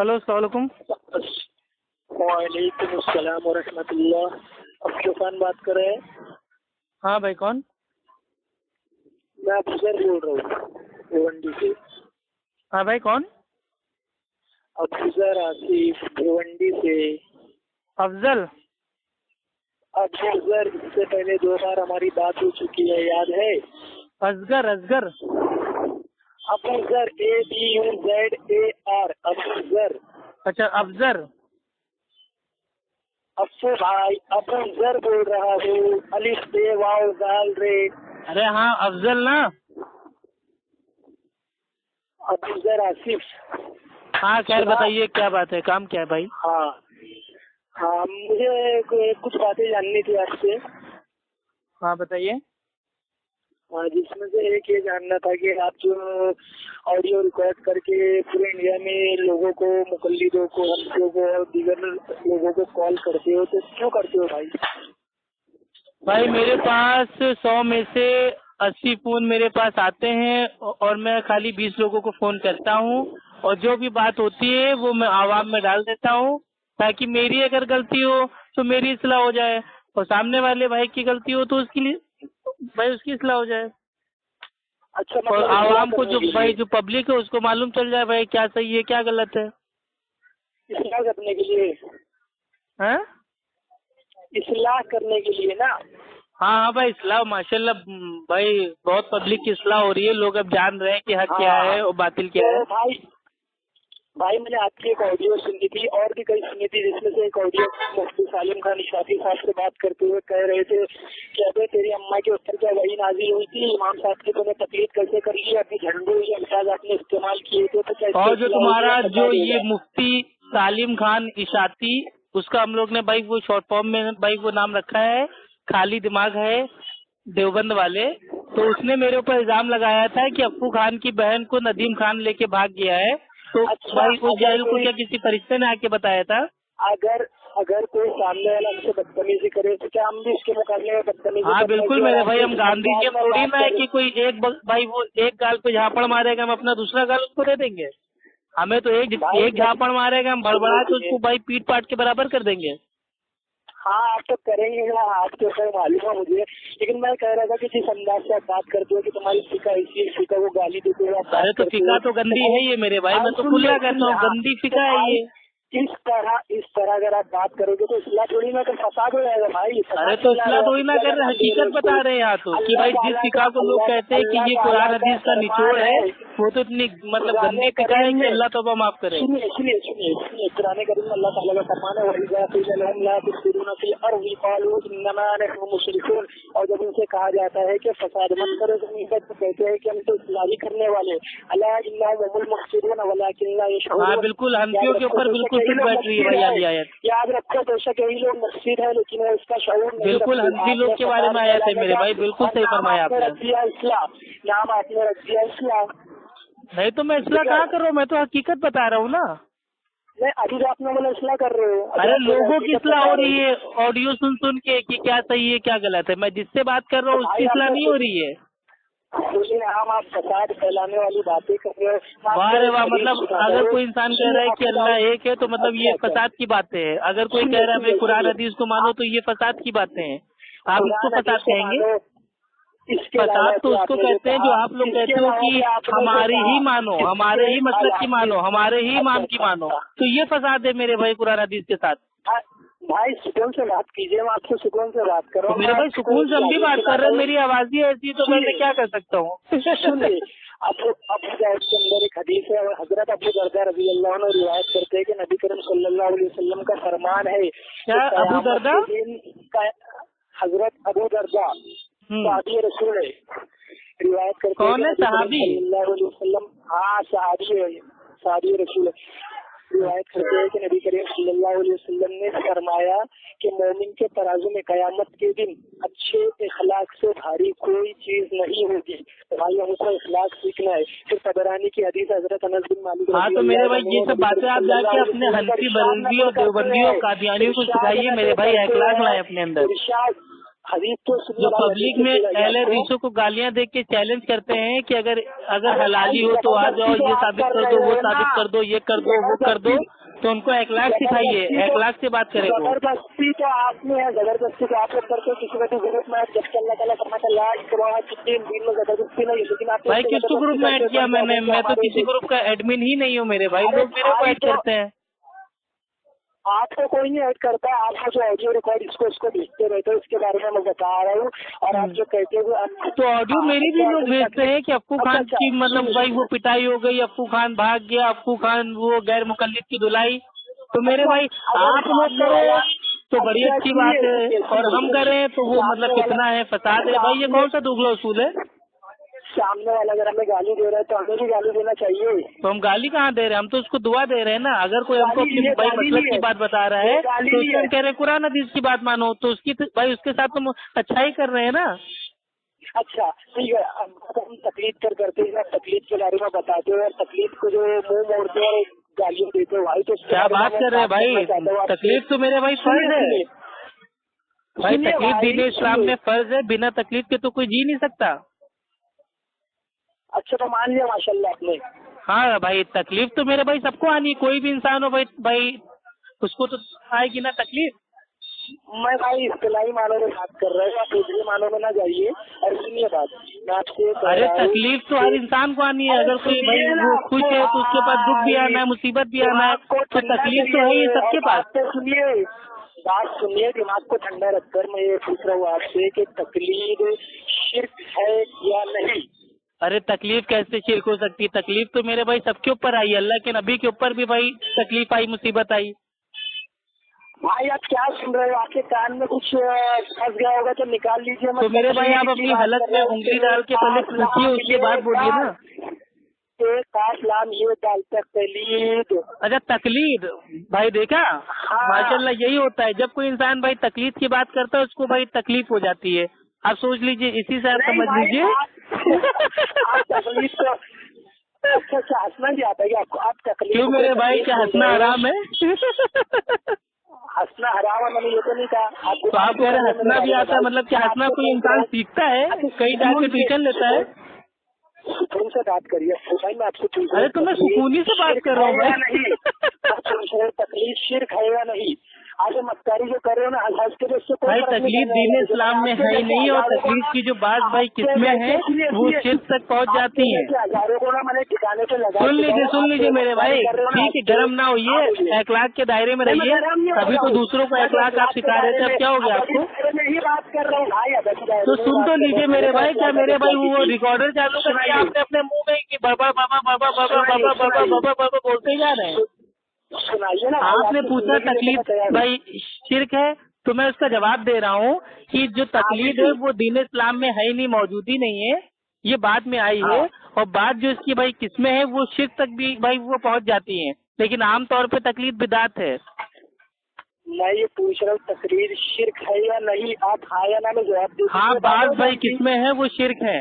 Hello السلام علیکم۔ وعلیکم السلام ورحمۃ اللہ۔ افضل خان بات کر رہے ہیں؟ ہاں بھائی کون؟ میں افضل بول رہا ہوں بھیونڈی سے۔ ہاں بھائی کون؟ افضل آصف بھیونڈی سے۔ افضل؟ افضل، اس سے پہلے 2 بار ہماری بات ہو چکی ہے، یاد ہے؟ اصغر؟ افضل، ABUZAR، افضل۔ اچھا افضل۔ افضل بھائی، افضل بول رہا ہوں، الف بے واو دال رے۔ ارے ہاں افضل نا؟ افضل آصف۔ ہاں خیر بتائیے کیا بات ہے، کام کیا ہے بھائی؟ ہاں مجھے کچھ باتیں جاننی تھی آپ سے۔ ہاں بتائیے۔ جس میں سے ایک یہ جاننا تھا کہ آپ جو آڈیو ریکارڈ کر کے پورے انڈیا میں لوگوں کو، مقلدوں کو، ہمسوں کو اور دیگر لوگوں کو کال کرتے ہو، تو کیوں کرتے ہو بھائی؟ بھائی میرے پاس 100 میں سے 80 فون میرے پاس آتے ہیں اور میں خالی 20 لوگوں کو فون کرتا ہوں، اور جو بھی بات ہوتی ہے وہ میں عوام میں ڈال دیتا ہوں تاکہ میری اگر غلطی ہو تو میری اصلاح ہو جائے، اور سامنے والے بھائی کی غلطی ہو تو اس کے لیے بھائی اس کی اصلاح ہو جائے، اچھا، اور مطلب عوام کو جو بھائی جو پبلک ہے اس کو معلوم چل جائے بھائی کیا صحیح ہے کیا غلط ہے۔ اصلاح کرنے کے لیے؟ ہاں اصلاح کرنے کے لیے نا؟ ہاں بھائی اصلاح ماشاء اللہ بھائی بہت پبلک کی اصلاح ہو رہی ہے، لوگ اب جان رہے ہیں کہ حق کیا ہے اور باطل کیا ہے۔ بھائی میں نے آپ کی ایک آڈیو سنی تھی اور بھی کئی سنی تھی، جس میں سے ایک آڈیو مفتی سالم خان اشافی صاحب سے بات کرتے ہوئے کہہ رہے تھے کہ ابھی تیری اماں کے اوپر کیا وحی نازل ہوئی تھی، امام صاحب کی تمہیں تکلیف کیسے کر لی، اپنے جھنڈے یا الفاظ آپ نے استعمال کیے تھے، تو کیا اور جو تمہارا جو یہ مفتی سالم خان اشاتی، اس کا ہم لوگ نے بھائی وہ شارٹ فارم میں بھائی وہ نام رکھا ہے خالی دماغ ہے دیوبند والے، تو اس نے میرے اوپر الزام لگایا تھا کہ افو خان کی بہن کو ندیم خان لے کے بھاگ گیا ہے، تو بھائی اس جاہل کو کیا کسی فرشتے نے آ کے بتایا تھا؟ اگر کوئی سامنے والا ہم سے بدتمیزی کرے تو کیا ہم بھی اس کے مقابلے میں بدتمیزی؟ ہاں بالکل میرے بھائی، ہم گاندھی جی تھوڑی نہ ہے کہ کوئی ایک بھائی وہ ایک گال پہ جھاپڑ مارے گا ہم اپنا دوسرا گال اس کو دے دیں گے، ہمیں تو ایک جھاپڑ مارے گا ہم بڑبڑا کے اس کو بھائی پیٹ پاٹ کے برابر کر دیں گے۔ ہاں آپ تو کریں گے، آپ کے اوپر معلوم ہے مجھے، لیکن میں کہہ رہا تھا کہ جس انداز سے آپ بات کرتے ہو کہ تمہاری فقہ ایسی فقہ وہ گالی دیتے ہو، ارے تو فقہ تو گندی ہے یہ میرے بھائی، میں تو کھلا کہتا ہوں گندی فقہ ہے یہ۔ اس طرح اگر آپ بات کرو گے تو اصلاح تھوڑی نہ کر فساد ہو جائے گا بھائی۔ ارے تو اصلاح تھوڑی نہ کر رہے، حقیقت بتا رہے ہیں یہاں تو کہ بھائی جس فقہ کو لوگ کہتے ہیں کہ یہ قرآن حدیث کا نچوڑ ہے، وہ تو اتنی مطلب گندی فقہ ہے کہ اللہ توبہ معاف کرے۔ سنیے قرآن کریم میں اللہ تعالیٰ کا فرمان ہے وَإِذَا قِيلَ لَهُمْ لَا تُفْسِدُوا فِي الْأَرْضِ قَالُوا إِنَّمَا نَحْنُ مُصْلِحُونَ، اور جب ان سے کہا جاتا ہے کہ فساد مت کرو زمین پر تو کہتے ہیں کہ ہم تو اصلاح کرنے والے، أَلَا إِنَّهُمْ هُمُ الْمُفْسِدُونَ وَلَكِنْ لَا يَشْعُرُونَ۔ ہاں بالکل ہنفیوں کے اوپر بالکل فٹ بیٹھ رہی ہے بھائی والی آیت، یاد رکھو بے شک یہی لوگ مفسد ہے لیکن اس کا شعور نہیں، بالکل ہنفی لوگ کے بارے میں آیت ہے میرے بھائی، بالکل صحیح فرمایا آپ نے۔ نام آپ نے رکھ دیا اصلاح، نہیں تو میں اصلاح کہاں کر رہا ہوں، میں تو حقیقت بتا رہا ہوں نا۔ نہیں ابھی آپ نے بولا اصلاح کر رہے ہو، ارے لوگوں کی اصلاح ہو رہی ہے آڈیو سن کے کہ کیا صحیح ہے کیا غلط ہے، میں جس سے بات کر رہا ہوں اس کی اصلاح نہیں ہو رہی ہے۔ لیکن آپ فساد پھیلانے والی باتیں کر رہے ہو۔ واہ واہ، مطلب اگر کوئی انسان کہہ رہا ہے کہ اللہ ایک ہے تو مطلب یہ فساد کی باتیں ہیں، اگر کوئی کہہ رہا ہے بھائی قرآن حدیث کو مانو تو یہ فساد کی باتیں ہیں، آپ اس کو فساد کہیں گے؟ فساد تو اس کو کہتے ہیں جو آپ لوگ کہتے ہو کہ ہماری ہی مانو، ہمارے ہی مسلک کی مانو، ہمارے ہی امام کی مانو، تو یہ فساد ہے میرے بھائی قرآن حدیث کے ساتھ۔ بھائی سکون سے بات کیجیے، میں آپ سے سکون سے بات کر رہا ہوں۔ میرے بھائی سکون سے ہم بھی بات کر رہے ہیں، میری آواز ہی ایسی تو میں کیا کر سکتا ہوں؟ سنیے ابو جاہد کے اندر ایک حدیث ہے اور حضرت ابو دردہ رضی اللہ عنہ روایت کرتے ہیں کہ نبی کریم صلی اللہ علیہ وسلم کا فرمان ہے، کیا ابو دردہ؟ حضرت ابو دردہ صحابی رسول ہے، روایت کرتے ہیں کون ہے صحابی؟ صلی اللہ علیہ وسلم، ہاں صحابی رسول ہے، روایت کرتے ہیں کہ نبی کریم صلی اللہ علیہ وسلم نے فرمایا کہ مومن کے ترازو میں قیامت کے دن اچھے اخلاق سے بھاری کوئی چیز نہیں ہوگی۔ بھائی ہم کو اخلاق سیکھنا ہے۔ پھر طبرانی کی حدیث حضرت انس بن مالک، ہاں تو میرے بھائی یہ سب باتیں آپ جا کے اپنے حنفی بریلوی اور دیوبندی اور قادیانیوں کو سکھائیے میرے بھائی، اخلاق لائیں اپنے اندر۔ हदीस तो जो पब्लिक में अहले हदीसों को गालियां देख के चैलेंज करते हैं कि अगर हलाली हो तो आ जाओ, ये साबित कर दो, वो साबित कर दो, ये कर दो, वो कर दो, तो उनको अखलाक सिखाइए, अखलाक से बात करें। जबरदस्ती तो आप में है, जबरदस्ती तो आप लोग करते किसी को जरूरत में जब अल्लाह ताला फरमाता ला इकराह कितने दिन में जबरदस्ती नहीं, लेकिन आप भाई किसको ग्रुप में ऐड किया मैंने? मैं तो किसी ग्रुप का एडमिन ही नहीं हूँ मेरे भाई, लोग मेरे को ऐड करते हैं। आपको कोई नहीं ऐड करता, आपको जो ऑडियो रिकॉर्ड इसको भेजते रहते हो, इसके बारे में मैं बता रहा हूँ। और आप जो कहते हो तो ऑडियो मेरी भी लोग भेजते हैं कि अफ्फू खान की मतलब भाई वो पिटाई हो गई, अफ्फू खान भाग गया, अफ्फू खान वो गैर मुकल्लिद की धुलाई। तो मेरे भाई आप लोग करो तो बड़ी अच्छी बात है, और हम करें तो वो मतलब कितना है फसाद है भाई। ये कौन सा दुगला उसूल है? सामने वाला अगर हमें गाली दे रहा है तो हमें भी गाली देना चाहिए। तो हम गाली कहाँ दे रहे हैं, हम तो उसको दुआ दे रहे हैं ना। अगर कोई हमको अपनी भाई मतलब की बात बता रहा है तो उसको हम कह रहे हैं कुरान हदीस की बात मानो, तो उसकी भाई उसके साथ तुम अच्छा ही कर रहे हैं ना। अच्छा ठीक है, हम तकलीफ करते हैं, तकलीफ के बारे में बताते हैं, तकलीफ को जो मुंह मोड़ते हैं गालियाँ देते हैं भाई, तो क्या बात कर रहे हैं भाई? तकलीफ तो मेरे भाई फर्ज है भाई, तकलीफ दीन इस्लाम में फर्ज है, बिना तकलीफ के तो कोई जी नहीं सकता। अच्छा तो मान लिया माशाल्लाह आपने। हाँ भाई, तकलीफ तो मेरे भाई सबको आनी, कोई भी इंसान हो भाई उसको तो आएगी ना तकलीफ। मैं भाई इस्तिलाही मानों में बात कर रहा हूँ, आप दूसरे मानों में ना जाइए। और सुनिए बात, मैं आपसे अरे तकलीफ तो हर इंसान को आनी है। अगर कोई भाई वो खुश है तो उसके पास दुख भी आना है, मुसीबत भी आना है, तो तकलीफ तो है ही सबके पास। सुनिए बात सुनिए, दिमाग को ठंडा रखकर मैं ये पूछ रहा हूँ आपसे कि तकलीफ शिर्क है या नहीं? अरे तकलीफ कैसे शिर्क हो सकती है? तकलीफ तो मेरे भाई सबके ऊपर आई, अल्लाह के नबी के ऊपर भी भाई तकलीफ आई, मुसीबत आई। भाई आप क्या सुन रहे हो? आपके कान में कुछ फंस गया होगा तो निकाल लीजिए। तो मेरे भाई आप अपनी हलक में उंगली डाल के पहले पूछिए, उसके बाद बोलिए ना। ये डाल तकलीद। अच्छा तकलीद भाई देखा, माशाल्लाह यही होता है जब कोई इंसान भाई तकलीफ की बात करता है उसको भाई तकलीफ हो जाती है। आप सोच लीजिए, इसी से आप समझ लीजिए। तकलीफ को अच्छा हंसना भी आता है आपको? आप तकलीफ क्यों मेरे भाई, क्या हंसना हराम है? हंसना हराम है, मैंने ये तो नहीं कहा। तो आप कह रहे हंसना भी आता है, मतलब क्या हंसना कोई इंसान सीखता है, कहीं जाके ट्यूशन लेता है? सुकून से बात करिए भाई, मैं आपसे पूछ रहा हूँ। अरे तो मैं सुकूनी से बात कर रहा हूँ भाई। तकलीफ शिर्क है या नहीं? आज मक्कारी जो कर रहे हो ना हंस के, उससे भाई तकलीफ दीन इस्लाम में है ही नहीं, और तकलीफ की जो बात भाई किसमें है वो शिर्क तक पहुंच जाती है। सुन लीजिए मेरे भाई, ठीक है गर्म ना होइए, अखलाक के दायरे में रहिए। अभी तो दूसरों को अखलाक आप सिखा रहे थे, अब क्या हो गया आपको? बात कर रहा हूँ भाई, तो सुन तो लीजिए मेरे भाई। क्या मेरे भाई वो रिकॉर्डर चालू कर दिया आपने अपने मुंह में कि बाबा बाबा बाबा बाबा बाबा बाबा बाबा बाबा बोलते जा रहे हैं? सुनाइए ना। आपने पूछा तकलीफ भाई शिर्क है, तो मैं उसका जवाब दे रहा हूँ कि जो तकलीफ है वो दीन इस्लाम में है ही नहीं, मौजूद ही नहीं है, ये बाद में आई है। और बात जो इसकी भाई किस्में है वो शिर्क तक भी भाई वो पहुँच जाती है, लेकिन आमतौर पे तकलीफ बिदात है। मैं ये पूछ रहा हूँ तकलीफ शिर्क है या नहीं? आप हाँ या ना में जवाब दीजिए। हाँ, बात भाई किस्में है वो शिर्क है।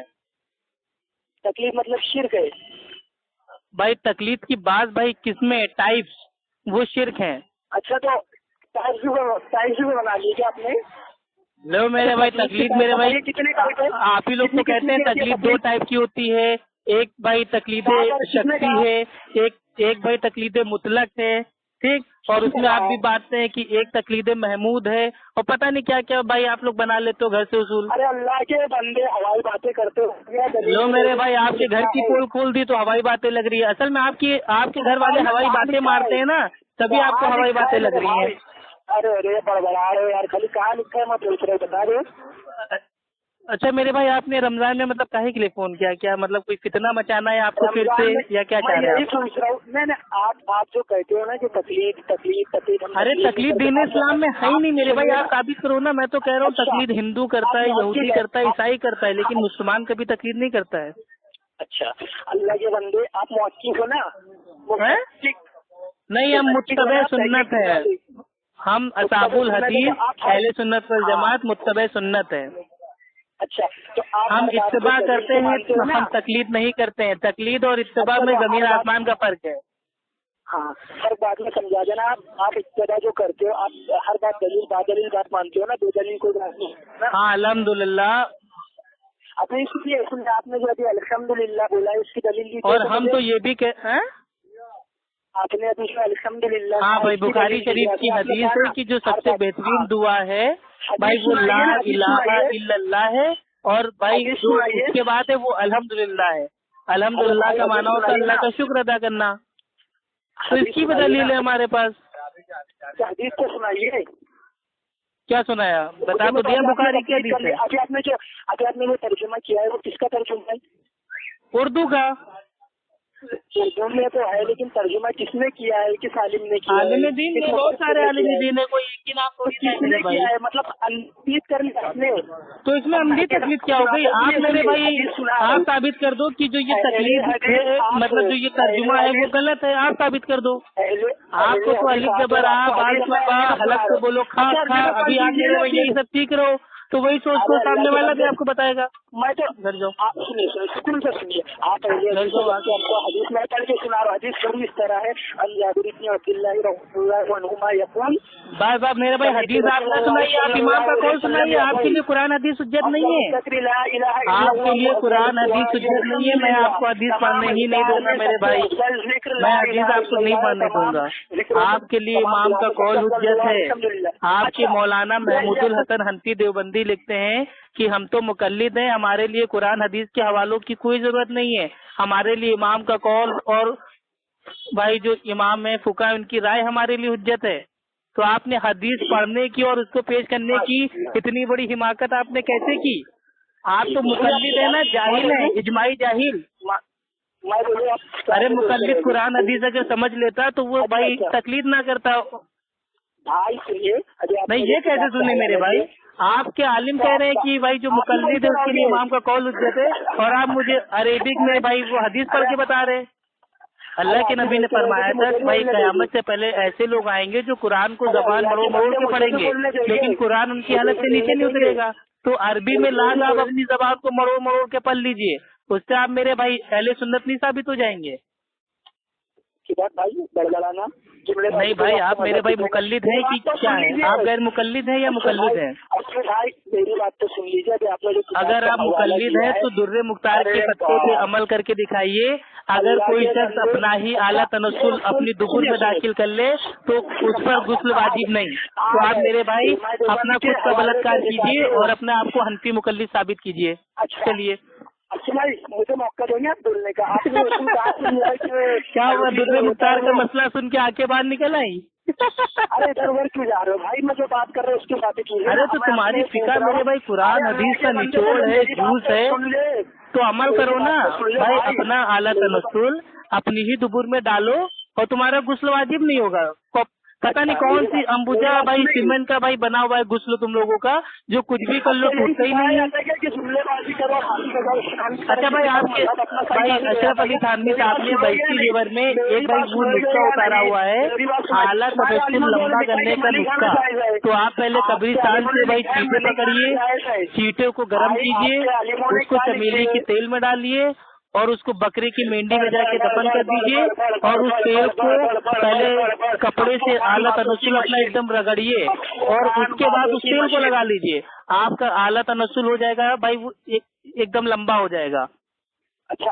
तकलीफ मतलब शिर्क है भाई, तकलीफ की बात भाई किस्में टाइप्स वो शिर्क है। अच्छा तो टाइप्स भी बना ली क्या आपने? लो मेरे भाई, तकलीफ मेरे भाई कितने टाइप है? आप ही लोग तो कहते हैं तकलीफ दो टाइप की होती है। एक भाई तकलीफ शख्सी है, एक भाई तकलीफ मुतलक है, ठीक। और उसमें आप भी बात हैं कि एक तकलीद महमूद है, और पता नहीं क्या क्या भाई आप लोग बना लेते हो घर से उसूल। अरे अल्लाह के बंदे हवाई बातें करते हो। लो मेरे भाई, आपके घर की पोल खोल दी तो हवाई बातें लग रही है। असल में आपके घर वाले हवाई बातें मारते हैं ना, तभी आपको हवाई बातें लग रही हैं। अरे अरे बड़बड़ा रहे यार, खाली कहाँ लिखा है मैं पूछ रहा हूँ, बता दो। अच्छा मेरे भाई, आपने रमजान में मतलब काहे के लिए फोन किया? क्या मतलब कोई फितना मचाना है आपको फिर से, या क्या चाह रहे हैं? पूछ रहा हूँ। नहीं आप जो कहते हो ना कि तकलीफ अरे तकलीफ दीन इस्लाम में है ही नहीं मेरे भाई, आप साबित करो ना। मैं तो कह रहा हूँ तकलीफ हिंदू करता है, यहूदी करता है, ईसाई करता है, लेकिन मुसलमान कभी तकलीफ नहीं करता है। अच्छा अल्लाह के बंदे, आप मुहक्किक हो ना? नहीं, हम मुत्तबे सुन्नत है, हम असाबुल हदीस अहले सुन्नत वल जमात मुत्तबे सुन्नत है। अच्छा तो हम इत्तिबा करते हैं तो हम तकलीद नहीं करते हैं। तकलीद और इत्तिबा में जमीन आसमान का फर्क है। हाँ सर बाद में समझा देना। आप इब्तिदा जो करते हो आप हर बात दलील बात मानते हो ना, दो दलील कोई बात नहीं ना। हाँ अल्हम्दुलिल्लाह। अपने इसलिए आपने जो अभी अल्हम्दुलिल्लाह बोला है उसकी दलील दी। और हम तो ये भी हैं आपने अभी जो अल्हम्दुलिल्लाह। हाँ भाई बुखारी शरीफ की हदीस है कि जो सबसे बेहतरीन दुआ है भाई वो ला इलाहा इल्लल्लाह है, और भाई जो उसके बाद है वो अल्हम्दुलिल्लाह है। अल्हम्दुलिल्लाह का माना होता है अल्लाह का शुक्र अदा करना। तो इसकी भी दलील है हमारे पास। हदीस को सुनाइए। क्या सुनाया बता तो दिया, बुखारी की हदीस है। अभी आपने जो तर्जुमा किया है वो किसका तर्जुमा है? उर्दू का। उर्दू में तो है लेकिन तर्जुमा किसने किया है, किस आलिम ने किया है? आलिम दीन ने, बहुत सारे आलिम दीन है, कोई एक ही नाम थोड़ी किसने किया है? मतलब अनपीत कर लिया आपने। तो इसमें अमदी तकलीफ क्या हो गई? आप मेरे भाई आप साबित कर दो कि जो ये तकलीफ है मतलब जो ये तर्जुमा है वो गलत है, आप साबित कर दो। आपको तो अलिफ जबर हलक से बोलो खा खा, अभी आप मेरे भाई यही सब सीख रहे हो तो वही सोच को सामने वाला भी आपको बताएगा। मैं तो घर जाओ। आप सुनिए सुकून से सुनिए। आप आपको हदीस में पढ़ के सुना रहा हूँ। हदीस थोड़ी इस तरह है बार बार मेरे भाई हदीस आप ना सुनाइए, आप इमाम का कौन सुनाइए। आपके लिए कुरान हदीस हुज्जत नहीं है, आपके लिए कुरान हदीस हुज्जत नहीं है। मैं आपको हदीस पढ़ने ही नहीं दूंगा मेरे भाई, मैं हदीस आपको नहीं पढ़ने दूंगा। आपके लिए इमाम का कौल हुज्जत है। आपके मौलाना महमूदुल हसन हनफी देवबंदी लिखते हैं कि हम तो मुकल्लिद हैं, हमारे लिए कुरान हदीस के हवालों की कोई जरूरत नहीं है, हमारे लिए इमाम का कौल और भाई जो इमाम है फुका उनकी राय हमारे लिए हुज्जत है। तो आपने हदीस पढ़ने की और उसको पेश करने की इतनी बड़ी हिमाकत आपने कैसे की? आप तो मुकल्लिद है ना, जाहिल है, इजमाई जाहिल। अरे मुकल्लिद कुरान हदीस अगर समझ लेता तो वो भाई तकलीफ ना करता। नहीं ये कैसे सुने मेरे भाई? आपके आलिम कह रहे हैं कि भाई जो मुकल्लिद है उसके लिए इमाम का कौल हुज्जत है, और आप मुझे अरेबिक में भाई वो हदीस पढ़ के बता रहे। अल्लाह के नबी ने फरमाया था भाई कयामत से पहले ऐसे लोग आएंगे जो कुरान को जबान मरोड़ मरोड़ के पढ़ेंगे लेकिन कुरान उनकी हालत से नीचे नहीं उतरेगा। तो अरबी में लाग आप अपनी जबान को मरोड़ मरोड़ के पढ़ लीजिए, उससे आप मेरे भाई अहले सुन्नत नहीं साबित हो जाएंगे। नहीं भाई आप मेरे भाई मुकल्लिद हैं कि क्या है? आप गैर मुकल्लिद हैं या मुकल्लिद हैं? मेरी बात तो सुन लीजिए। अगर आप मुकल्लिद हैं तो दुर्रे मुख्तार के पत्ते पे अमल करके दिखाइए। अगर कोई शख्स अपना ही आला तनस्सुल अपनी दुबुर में दाखिल कर ले तो उस पर गुस्ल वाजिब नहीं। तो आप मेरे भाई अपना खुद का बलात्कार कीजिए और अपने आप को हनफी मुकल्लिद साबित कीजिए। चलिए अच्छा भाई मुझे मौका देंगे आप बोलने का। आपने क्या हुआ? दुर्रे मुख्तार का मसला सुन के आंखें बाहर निकल आई? अरे इधर उधर क्यों जा रहे हो भाई? मैं जो बात कर रहा हूँ उसकी बातें कीजिए। अरे तो तुम्हारी फिक्र मेरे भाई कुरान हदीस का निचोड़ है, जूस है, तो अमल करो ना भाई। अपना आला तनस्सुल अपनी ही दुबुर में डालो और तुम्हारा गुस्ल वाजिब नहीं होगा। पता नहीं कौन सी अंबुजा भाई सीमेंट का भाई बना हुआ है गुस्ल तुम लोगों का, जो कुछ भी कर लो टूटता ही नहीं है। अच्छा भाई आपके भाई अशरफ अली थानवी साहब ने बैसी रिवर में एक भाई वो नुस्खा उतारा हुआ है आला तनस्सुल लंबा करने का नुस्खा। तो आप पहले कब्रिस्तान से भाई चीटे पकड़िए, चीटे को गर्म कीजिए, उसको चमेली के तेल में डालिए और उसको बकरे की मेंढी में जाके दफन कर दीजिए और उस तेल को पहले कपड़े से आला तनस्सुल अपना एकदम रगड़िए और उसके बाद उस तेल को लगा लीजिए। आपका आला तनस्सुल हो जाएगा भाई, वो एकदम लंबा हो जाएगा।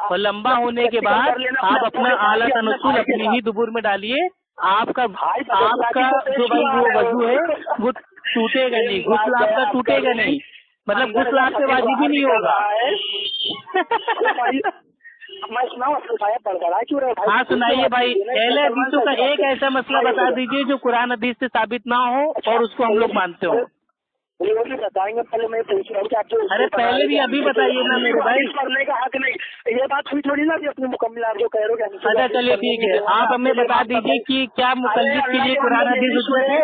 और लंबा होने के बाद आप अपना आला तनस्सुल अपनी ही दुबुर में डालिए। आपका जो भाई वो वजू है वो टूटेगा नहीं, गुस्ल आपका टूटेगा नहीं, मतलब गुस्ल आपके वाजिब ही नहीं होगा। हाँ सुनाइए भाई। अहले हदीसों का एक ऐसा मसला बता दीजिए जो कुरान हदीस से साबित ना हो और उसको हम लोग मानते हो। बताएंगे पहले मैं पूछ रहा हूँ कि आप अरे पहले भी अभी बताइए ना मेरे भाई। करने का हक नहीं, ये बात हुई थोड़ी ना कि अपनी मुकम्मल आप जो कह रहे हो। अच्छा चलिए ठीक है, आप हमें बता दीजिए कि क्या मुकल्लिद के लिए कुरान हदीस हुज्जत है?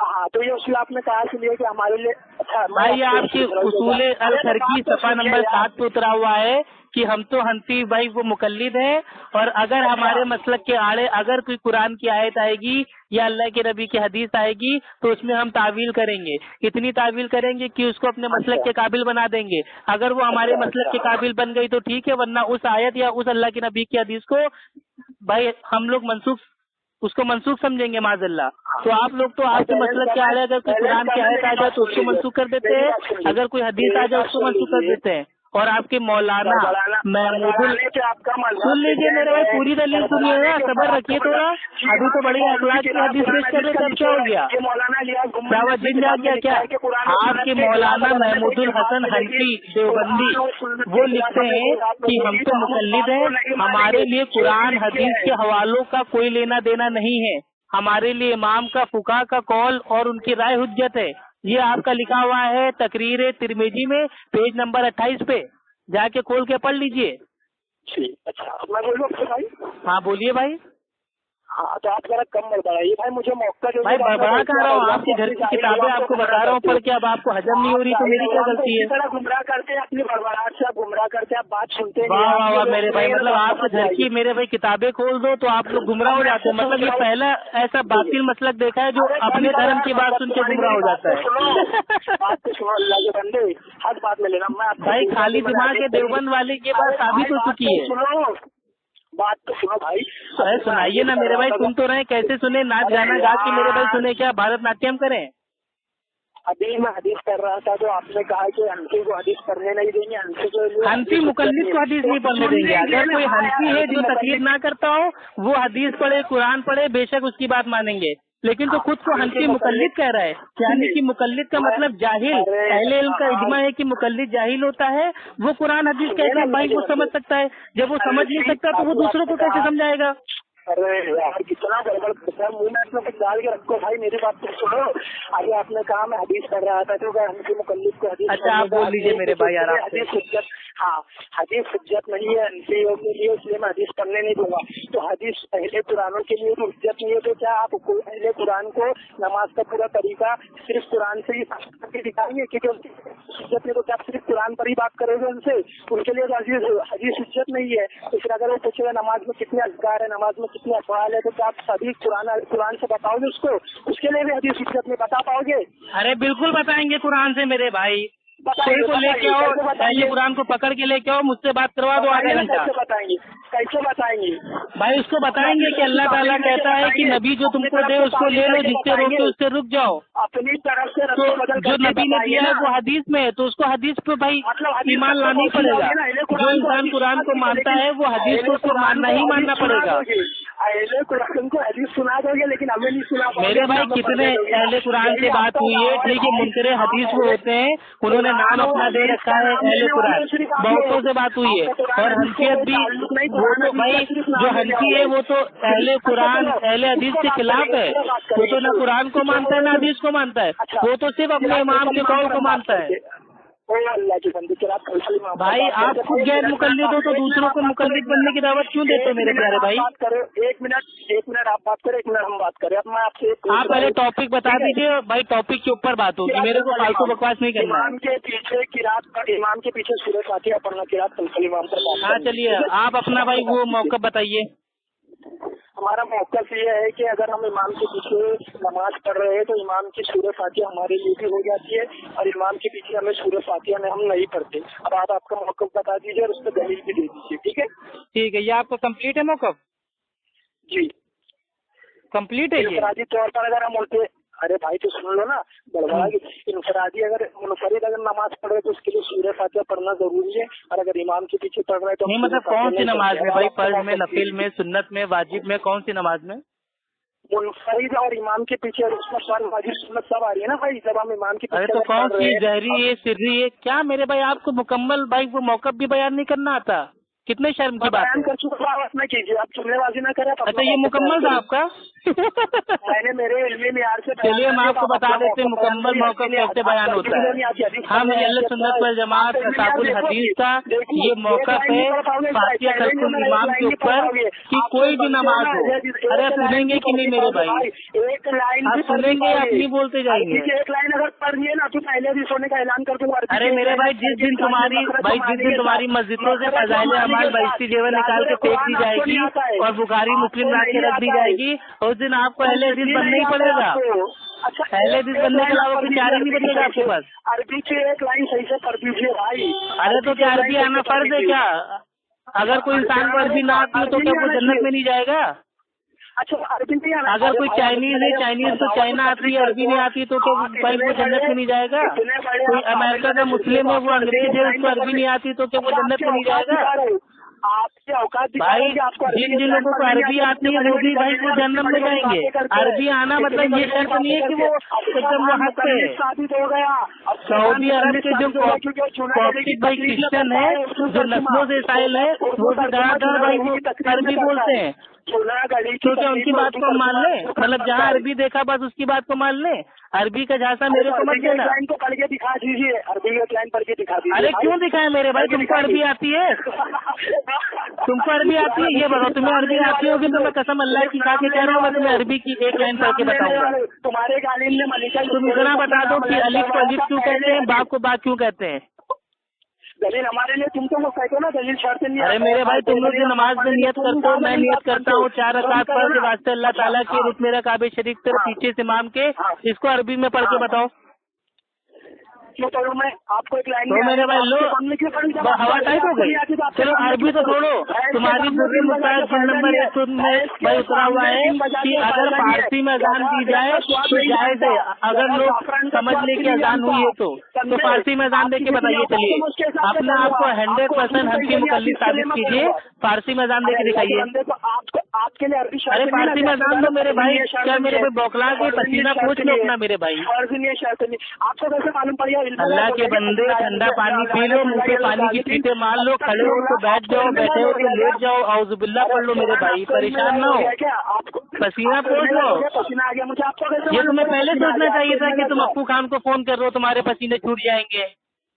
हाँ, तो ये उसूल आपने कहा से लिया कि हमारे लिए अच्छा। भाई आपके उसूल अल खरकी सफा नंबर 7 पे उतरा हुआ है कि हम तो हनफी भाई वो मुकल्लिद है, और अगर हमारे मसलक के आड़े अगर कोई कुरान की आयत आएगी या अल्लाह के नबी की हदीस आएगी तो उसमें हम तावील करेंगे, इतनी तावील करेंगे कि उसको अपने मसलक के काबिल बना देंगे। अगर वो हमारे मसलक के काबिल बन गई तो ठीक है, वरना उस आयत या उस अल्लाह के नबी की हदीस को भाई हम लोग उसको मनसूख समझेंगे माज़अल्लाह। तो आप लोग तो आपके मसलक के आड़े अगर कोई कुरान की आयत आ जाए तो उसको मनसूख कर देते हैं, अगर कोई हदीस आ जाए उसको मनसूख कर देते हैं। और आपके मौलाना महमूदुल, सुन लीजिए मेरे भाई, पूरी दलील सुनिए ना, सब्र रखिए थोड़ा। अभी तो बड़ी अखलाक की हदीस पेश कर रहे, तब क्या हो गया, दिन जा गया क्या? आपके मौलाना महमूदुल हसन हनफी देवबंदी वो लिखते हैं कि हम तो मुकल्लिद हैं, हमारे लिए कुरान हदीस के हवालों का कोई लेना देना नहीं है, हमारे लिए इमाम का फुका का कौल और उनकी राय हुज्जत है। ये आपका लिखा हुआ है तकरीर तिरमिजी में पेज नंबर 28 पे, जाके खोल के पढ़ लीजिए। अच्छा, मैं बोलूँ भाई? हाँ बोलिए भाई। हाँ, तो आप जरा कम मत बढ़ाइए भाई, मुझे मौका जो भाई बड़ा कह रहा हूँ, आपके घर की किताबें आपको बता रहा हूँ पढ़ के, अब आपको हजम नहीं हो रही तो मेरी क्या गलती है? गुमराह करते हैं अपनी बड़बड़ाहट से, आप गुमराह करते हैं, आप बात सुनते हैं। वाह वाह वाह मेरे भाई, मतलब आपके घर की मेरे भाई किताबें खोल दो तो आप लोग गुमराह हो जाते हैं। मतलब ये पहला ऐसा बातिल मसलक देखा है जो अपने धर्म की बात सुन के गुमराह हो जाता है। बात तो सुनो अल्लाह के बंदे, हर बात में लेना। मैं भाई खाली दिमाग के देवबंद वाले की बात साबित हो चुकी है। सुनो, बात तो सुनो भाई। अरे सुनाइए ना मेरे भाई, सुन तो रहे, कैसे सुने? नाच गाना गा के मेरे भाई सुने क्या? भारतनाट्यम करें? अभी मैं हदीस कर रहा था तो आपने कहा कि हनफी को हदीस पढ़ने नहीं देंगे, हनफी मुकल्लिद को हदीस नहीं पढ़ने देंगे। अगर कोई हनफी है जो तकलीफ ना करता हो वो हदीस पढ़े, कुरान पढ़े, बेशक उसकी बात मानेंगे, लेकिन तो खुद को हनफी मुकल्लिद कह रहा है, यानी कि मुकल्लिद का मतलब जाहिल। पहले इल्म का इजमा है कि मुकल्लिद जाहिल होता है, वो कुरान हदीस कैसे भाई वो समझ सकता है? जब वो समझ नहीं सकता तो वो दूसरों को कैसे समझाएगा? अरे यार कितना गड़बड़ करता है, मुंह में इसमें कुछ डाल के रखो भाई, मेरी बात तो सुनो। आगे आपने कहा मैं हदीस पढ़ रहा था तो हनफी मुकल्लिद को हदीस। अच्छा आप बोल लीजिए मेरे भाई यार। हदीस हुज्जत, हाँ हदीस हुज्जत नहीं है हनफियों के लिए, इसलिए मैं हदीस पढ़ने नहीं दूंगा। तो हदीस पहले कुरानों के लिए तो हुज्जत नहीं है, तो क्या आप पहले कुरान को नमाज का पूरा तरीका सिर्फ कुरान से ही दिखाएंगे? क्योंकि उनकी हुज्जत नहीं, तो क्या सिर्फ कुरान पर ही बात करोगे उनसे? उनके लिए हदीस हुज्जत नहीं है। तो फिर अगर वो पूछेगा नमाज में कितने अज़कार है, नमाज में कितने अफ़आल है, तो क्या आप सभी कुरान से बताओगे उसको? उसके लिए भी हदीस हुज्जत नहीं बता पाओगे? अरे बिल्कुल बताएंगे कुरान से मेरे भाई, कोई को लेके आओ, पहले कुरान को पकड़ के लेके आओ, मुझसे बात करवा दो आधे घंटा। कैसे बताएंगे भाई? उसको बताएंगे कि अल्लाह ताला कहता है कि नबी जो तुमको दे उसको ले लो, जिससे रोके उससे रुक जाओ। अपनी तरफ से तो जो नबी ने दिया है वो हदीस में है, तो उसको हदीस पे भाई ईमान लाना ही पड़ेगा। जो इंसान कुरान को मानता है वो हदीस को उसको मानना ही मानना पड़ेगा। अहले कुरान को हदीस सुना दोगे लेकिन हमें नहीं सुना। मेरे भाई कितने अहले कुरान से बात हुई है, ठीक है, मुनकरे हदीस वो होते हैं, उन्होंने नाम अपना दे रखा है अहले कुरान, बहुतों से बात हुई है। और हनफियत भी, वो तो भाई जो हनफी है वो तो अहले कुरान अहले हदीस के खिलाफ है, वो तो ना कुरान को मानता है ना हदीस को मानता है, वो तो सिर्फ अपने इमाम के कौल को मानता है। अल्लाह की बंदी भाई आप खुद गैर मुकल्लिद हो तो दूसरों को मुकल्लिद बनने की दावत क्यों देते हो मेरे प्यारे भाई? एक मिनट आप बात करें, एक मिनट हम बात करें। अब मैं आपसे आप पहले टॉपिक बता दीजिए भाई, टॉपिक के ऊपर बात होगी, मेरे को फालतू बकवास नहीं करना। इमाम के पीछे किरात, इमाम के पीछे सूरह फातिहा पढ़ना, किरात इमाम पर। हाँ चलिए आप अपना भाई वो मौका बताइए। हमारा मौक़िफ़ ये है कि अगर हम इमाम के पीछे नमाज पढ़ रहे हैं तो इमाम की सूरह फातिहा हमारे लिए भी हो जाती है, और इमाम के पीछे हमें सूरह फातिहा में हम नहीं पढ़ते। अब आप आपका मौक़िफ़ बता दीजिए और उस पर दलील भी दे दीजिए। ठीक है? ठीक है, ये आपको कंप्लीट है मौक़िफ़? जी कंप्लीट है ये। इनफरादी तौर पर अगर हम उल्टे, अरे भाई तो सुन लो ना, बड़बड़ा की इनफरादी अगर मुनफरिद अगर नमाज पढ़ रहे तो उसके लिए सूरह फातिहा पढ़ना जरूरी है, और अगर इमाम के पीछे पढ़ रहे हैं तो नहीं, मतलब कौन सी नमाज में भाई? फर्ज में, नफिल में, सुन्नत में, वाजिब में, कौन सी नमाज में? मुनफरिद और इमाम के पीछे, और उसमें फर्ज वाजिब सुन्नत सब आ रही है ना भाई, जब हम इमाम के पीछे। अरे तो कौन सी, जहरी है, सिर्री है, क्या मेरे भाई आपको मुकम्मल भाई वो मौक़िफ़ भी बयान नहीं करना आता? कितने शर्म की बात है। बयान कर चुका, आप ना कीजिए, आप जुमलेबाजी ना करें। अच्छा ये मुकम्मल था आपका? मैंने मेरे इल्मी मियार से चलिए हम आपको बता देते हैं मुकम्मल मौक़िफ़ कैसे बयान होता है। हम अहले सुन्नत वल जमात असाबुल हदीस का ये मौक़िफ़ है फातिहा खल्कुल इमाम के ऊपर कि कोई भी नमाज हो। अरे सुनेंगे कि नहीं मेरे भाई, एक लाइन आप सुनेंगे आप नहीं बोलते जाएंगे। एक लाइन अगर पढ़ लिए ना तो पहले भी सोने का ऐलान कर दूंगा। अरे मेरे भाई जिस दिन तुम्हारी मस्जिदों से फज़ाइल अमाल बहिश्ती जेवर निकाल के फेंक दी जाएगी और बुखारी मुस्लिम ला के रख दी जाएगी, उस दिन आपको अहले हदीस बनना ही पड़ेगा। अच्छा अहले हदीस बनने के अलावा कुछ चार ही नहीं बचेगा आपके पास। अरबी की एक लाइन सही से पढ़ दीजिए भाई। अरे तो क्या अरबी आना फर्ज है क्या? अगर कोई इंसान को अरबी ना आती हो तो क्या वो जन्नत में नहीं जाएगा? अच्छा अरबी नहीं आना। अगर कोई चाइनीज है, चाइनीज तो चाइना आती है, अरबी नहीं आती तो क्या भाई वो जन्नत में नहीं जाएगा? कोई अमेरिका का मुस्लिम है, वो अंग्रेज है, उसको अरबी नहीं आती तो क्या वो जन्नत में नहीं जाएगा? आपके औकात भाई जिन लोगों को अरबी आती है वो भी भाई वो जन्नत में जाएंगे। अरबी आना मतलब ये शर्त नहीं है कि वो एकदम वो हक पे है। साबित हो गया। सऊदी अरब के जो कॉप्टिक भाई क्रिश्चियन है, जो नस्लों से साइल है, वो भी धड़ाधड़ भाई वो अरबी बोलते हैं। तो क्या उनकी बात को मान लें? मतलब जहाँ अरबी देखा बस उसकी बात को मान लें? अरबी का झांसा मेरे को मत देना। लाइन को पढ़ के दिखा दीजिए, अरबी की लाइन पढ़ के दिखा दीजिए। अरे क्यों दिखाए मेरे भाई? तुमको अरबी आती है? तुमको अरबी आती है ये बताओ। तुम्हें अरबी आती होगी तो मैं कसम अल्लाह की खा के कह रहा हूँ, मैं तुम्हें अरबी की एक लाइन पढ़ के बताऊंगा। तुम्हारे गालिब ने मलिका तुम इतना बता दो कि अलिफ को अलिफ क्यों कहते हैं, बाप को बाप क्यों कहते हैं? दलील हमारे लिए तुम तो वो कहते हो ना, दलील शर्त नहीं। अरे मेरे भाई तुम लोग जो नमाज में नियत करते हो, मैं नियत करता हूँ 4 रकात पढ़ के वास्ते अल्लाह ताला के रुत मेरा काबे शरीफ से पीछे से इमाम के, इसको अरबी में पढ़ के बताओ। तो मैं आपको एक लाइन तो मेरे भाई लो हवा टाइप हो गई। चलो अरबी तो छोड़ो, तुम्हारी बुरी मुस्ताद जिन नंबर 1 में भाई उतरा हुआ है कि अगर फारसी में अजान दी जाए तो जायज है, अगर लोग समझ ले कि अजान हुई है तो फारसी में अजान दे के बताइए। चलिए अपने आप को 100% हनफी मुकल्लिद साबित कीजिए, फारसी में अजान दे के दिखाइए। आपके लिए अरबी अरे फारसी में अजान दो मेरे भाई, क्या मेरे भाई बौखला के पसीना पूछ लो अपना मेरे भाई। आपको कैसे मालूम पड़ गया? अल्लाह के बंदे ठंडा पानी पी लो, मुंह पे पानी की छींटे मार लो, खड़े हो तो बैठ जाओ, बैठे हो तो लेट जाओ, औजुबिल्लाह पढ़ लो मेरे भाई, परेशान ना हो, पसीना पोंछ लो। पसीना आ गया मुझे, आपको ये तुम्हें पहले सोचना चाहिए था कि तुम अप्पू खान को फोन कर रहे हो, तुम्हारे पसीने छूट जाएंगे।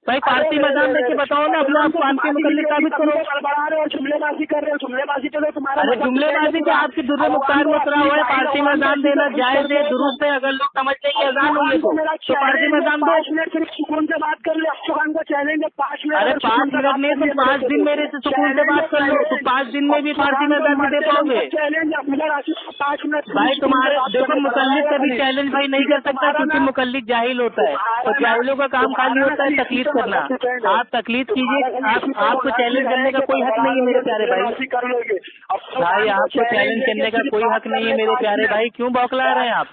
भाई फारसी में अजान देके बताओ ना, अपने आप को आपके मुकल्लिद साबित करो। बढ़ा रहे हो, जुमलेबाजी कर रहे हो, जुमलेबाजी करो तुम्हारा। अरे जुमलेबाजी क्या आपकी दुर्रे मुख्तार में उतरा हुआ है, फारसी में अजान देना जायज है, दुरुस्त है। अगर लोग समझ लें कि अजान हुई तो फारसी में अजान दो। 5 मिनट सिर्फ सुकून से बात कर ले, अफ्सू खान को चैलेंज है 5 मिनट। अरे 5 मिनट नहीं तो 5 दिन मेरे से सुकून से बात कर लो, तो 5 दिन में भी फारसी में अजान दे पाओगे? चैलेंज 5 मिनट भाई तुम्हारे देखो मुकल्लिद कभी चैलेंज भाई नहीं कर सकता क्योंकि मुकल्लिद जाहिल होता है, और जाहिलों का काम खाली होता है तकलीफ करना। आप तकलीफ कीजिए, आपको चैलेंज करने का कोई हक नहीं है मेरे प्यारे भाई। भाई आपको चैलेंज करने का कोई हक नहीं है मेरे प्यारे भाई, क्यों बौखला रहे हैं आप?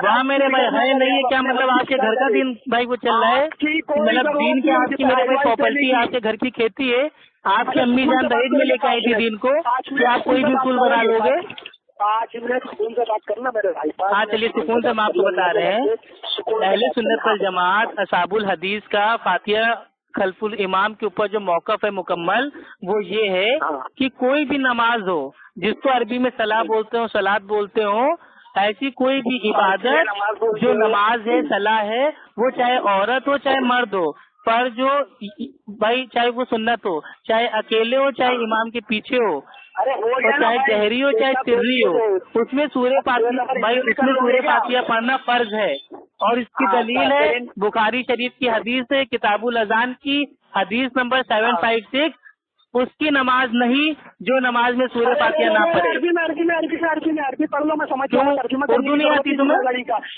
वाह मेरे भाई है नहीं है क्या मतलब? आपके घर का दिन भाई वो चल रहा है, मतलब दीन की आपकी मेरे भाई प्रॉपर्टी, आपके घर की खेती है, आपकी अम्मी जान दहेज में लेके आई थी दिन को, तो आप कोई भी उसूल बना लोगे? 5 मिनट सुकून से बात करना मेरे भाई। हाँ चलिए सुकून से हम आपको बता रहे हैं, अहले सुन्नत वल जमात असाबुल हदीस का फातिहा खल्फुल इमाम के ऊपर जो मौक़िफ़ है मुकम्मल, वो ये है कि कोई भी नमाज हो जिसको अरबी में सलाह बोलते हो, सलात बोलते हो, ऐसी कोई भी इबादत जो नमाज है, सलाह है, वो चाहे औरत हो चाहे मर्द हो, पर जो भाई चाहे वो सुन्नत हो, चाहे अकेले हो चाहे इमाम के पीछे हो, और चाहे जहरी हो चाहे सिर्री हो, उसमें सूरह फातिहा पढ़ना फर्ज है। और इसकी दलील है बुखारी शरीफ की हदीस है, किताबुल अजान की हदीस नंबर 756, उसकी नमाज नहीं जो नमाज में सूरह फातिहा ना पढ़े। अरबी पढ़ लो, मैं समझ क्यों उर्दू नहीं आती तुम्हें?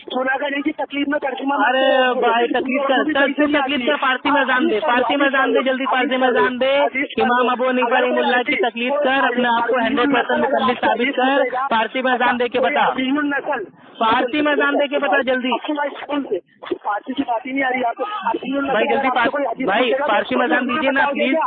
सोनागढ़ी की तकलीफ में तर्जुमा। अरे भाई तकलीफ का फारसी में अजान दे, फारसी में अजान दे, जल्दी फारसी में अजान दे। इमाम अबू हनीफा रहमतुल्लाह की तकलीफ कर, अपने आप को 100% मुकल्लिद साबित कर, फारसी में अजान दे के बता, फारसी में अजान दे के बता जल्दी। फारसी की बात ही नहीं आ रही आपको भाई जल्दी भाई फारसी में अजान दीजिए ना प्लीज।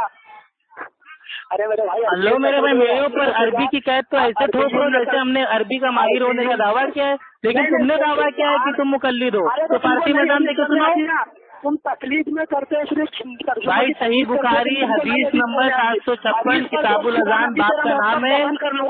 अरे मेरे भाई हेलो मेरे भाई, मेरे ऊपर अरबी की कैद तो ऐसे ठोक दो जैसे हमने अरबी का माहिर होने का दावा किया है, लेकिन तुमने दावा किया है कि तुम मुकल्लिद हो, तो फारसी में अजान देकर सुनाओ। तुम तकलीफ में करते हो सिर्फ भाई सही बुखारी हदीस नंबर 756 किताबुल अजान बाप का नाम है,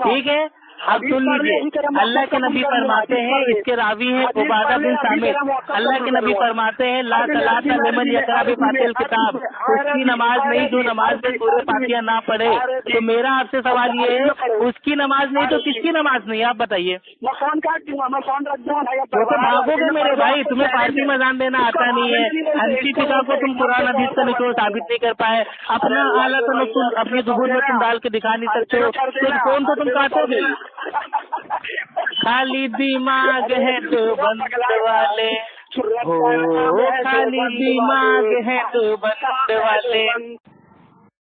ठीक है। आप सुन लीजिए, अल्लाह के नबी फरमाते हैं, इसके रावी हैं उबादा बिन सामित, अल्लाह के नबी फरमाते हैं ला सलाता लिमन यक़रा बिफ़ातिहिल किताब, उसकी नमाज नहीं जो नमाज में सूरह फातिहा ना पढ़े। तो मेरा आपसे सवाल ये है, उसकी नमाज नहीं तो किसकी नमाज नहीं, आप बताइए। मैं फोन काट दूंगा, मैं फोन रख दूंगा भाई। वो तो भागोगे मेरे भाई, तुम्हें फारसी में अज़ान देना आता नहीं है, हनफी फिक़ह को तुम कुरान हदीस का निचोड़ साबित नहीं कर पाए, अपना आला तो नसूल अपनी दुबूर में तुम डाल के दिखा नहीं सकते हो, तो फोन तो तुम काटोगे। खाली दिमाग है तो बंद वाले, हो खाली दिमाग है तो बंद वाले।